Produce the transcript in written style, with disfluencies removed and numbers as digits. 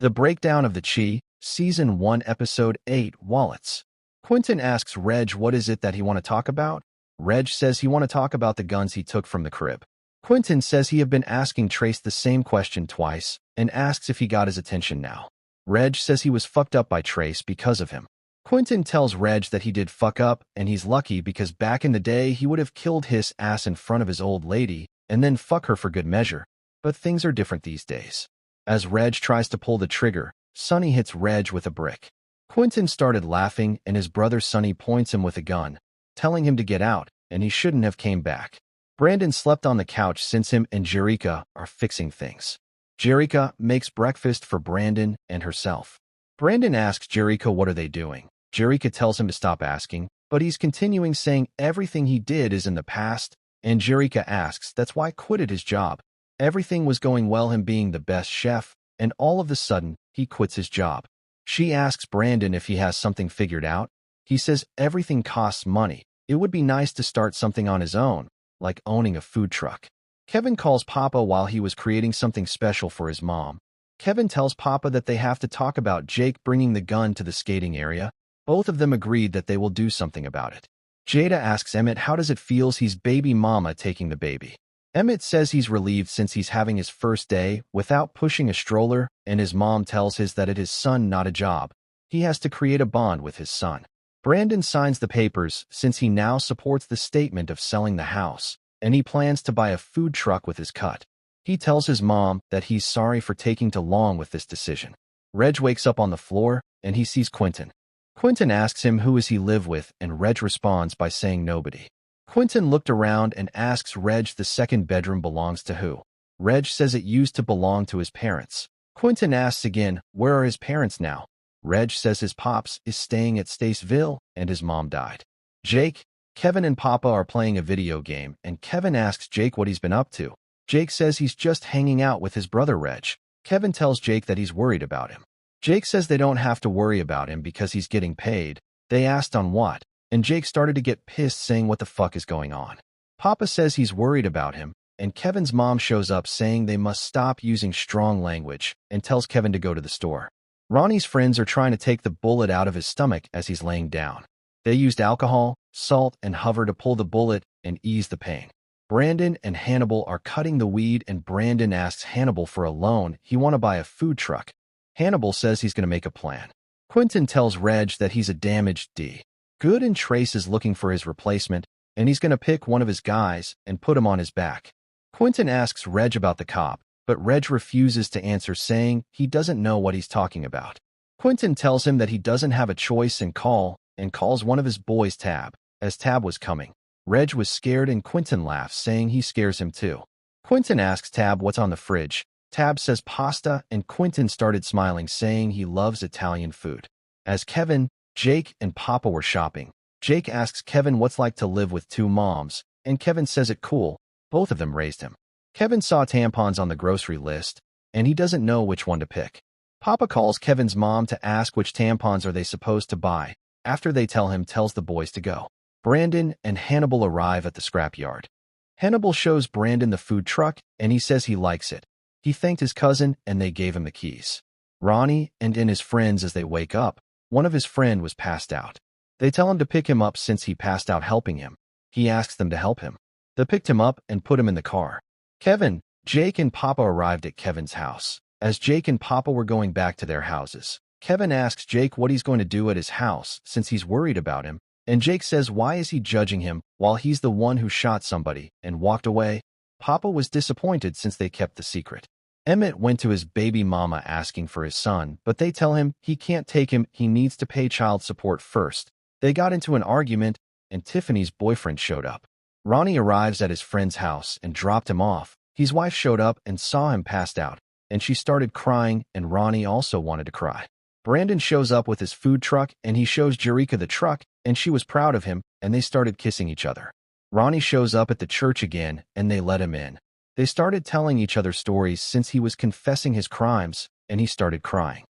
The breakdown of the Chi, Season 1, Episode 8, Wallets. Quentin asks Reg what is it that he want to talk about. Reg says he want to talk about the guns he took from the crib. Quentin says he have been asking Trace the same question twice and asks if he got his attention now. Reg says he was fucked up by Trace because of him. Quentin tells Reg that he did fuck up and he's lucky because back in the day he would have killed his ass in front of his old lady and then fuck her for good measure. But things are different these days. As Reg tries to pull the trigger, Sonny hits Reg with a brick. Quentin started laughing and his brother Sonny points him with a gun, telling him to get out, and he shouldn't have came back. Brandon slept on the couch since him and Jerica are fixing things. Jerica makes breakfast for Brandon and herself. Brandon asks Jerica what are they doing. Jerica tells him to stop asking, but he's continuing saying everything he did is in the past, and Jerica asks that's why quitted his job. Everything was going well, him being the best chef, and all of a sudden, he quits his job. She asks Brandon if he has something figured out. He says everything costs money. It would be nice to start something on his own, like owning a food truck. Kevin calls Papa while he was creating something special for his mom. Kevin tells Papa that they have to talk about Jake bringing the gun to the skating area. Both of them agreed that they will do something about it. Jada asks Emmett how does it feels he's baby mama taking the baby. Emmett says he's relieved since he's having his first day without pushing a stroller, and his mom tells his that it is son not a job. He has to create a bond with his son. Brandon signs the papers since he now supports the statement of selling the house, and he plans to buy a food truck with his cut. He tells his mom that he's sorry for taking too long with this decision. Reg wakes up on the floor, and he sees Quentin. Quentin asks him who is he live with, and Reg responds by saying nobody. Quentin looked around and asks Reg the second bedroom belongs to who. Reg says it used to belong to his parents. Quentin asks again, where are his parents now? Reg says his pops is staying at Staceville and his mom died. Jake, Kevin and Papa are playing a video game and Kevin asks Jake what he's been up to. Jake says he's just hanging out with his brother Reg. Kevin tells Jake that he's worried about him. Jake says they don't have to worry about him because he's getting paid. They asked on what? And Jake started to get pissed saying what the fuck is going on. Papa says he's worried about him, and Kevin's mom shows up saying they must stop using strong language and tells Kevin to go to the store. Ronnie's friends are trying to take the bullet out of his stomach as he's laying down. They used alcohol, salt, and hover to pull the bullet and ease the pain. Brandon and Hannibal are cutting the weed and Brandon asks Hannibal for a loan. He want to buy a food truck. Hannibal says he's going to make a plan. Quentin tells Reg that he's a damaged D. Good and Trace is looking for his replacement, and he's going to pick one of his guys and put him on his back. Quentin asks Reg about the cop, but Reg refuses to answer saying he doesn't know what he's talking about. Quentin tells him that he doesn't have a choice and calls one of his boys Tab, as Tab was coming. Reg was scared and Quentin laughs saying he scares him too. Quentin asks Tab what's on the fridge. Tab says pasta and Quentin started smiling saying he loves Italian food. As Kevin, Jake and Papa were shopping, Jake asks Kevin what's like to live with two moms, and Kevin says it cool, both of them raised him. Kevin saw tampons on the grocery list, and he doesn't know which one to pick. Papa calls Kevin's mom to ask which tampons are they supposed to buy. After they tells the boys to go. Brandon and Hannibal arrive at the scrapyard. Hannibal shows Brandon the food truck, and he says he likes it. He thanked his cousin, and they gave him the keys. Ronnie and his friends as they wake up, one of his friend was passed out. They tell him to pick him up since he passed out helping him. He asks them to help him. They picked him up and put him in the car. Kevin, Jake and Papa arrived at Kevin's house. As Jake and Papa were going back to their houses, Kevin asks Jake what he's going to do at his house since he's worried about him, and Jake says why is he judging him while he's the one who shot somebody and walked away. Papa was disappointed since they kept the secret. Emmett went to his baby mama asking for his son, but they tell him he can't take him, he needs to pay child support first. They got into an argument, and Tiffany's boyfriend showed up. Ronnie arrives at his friend's house and dropped him off. His wife showed up and saw him passed out, and she started crying, and Ronnie also wanted to cry. Brandon shows up with his food truck, and he shows Jerica the truck, and she was proud of him, and they started kissing each other. Ronnie shows up at the church again, and they let him in. They started telling each other stories since he was confessing his crimes, and he started crying.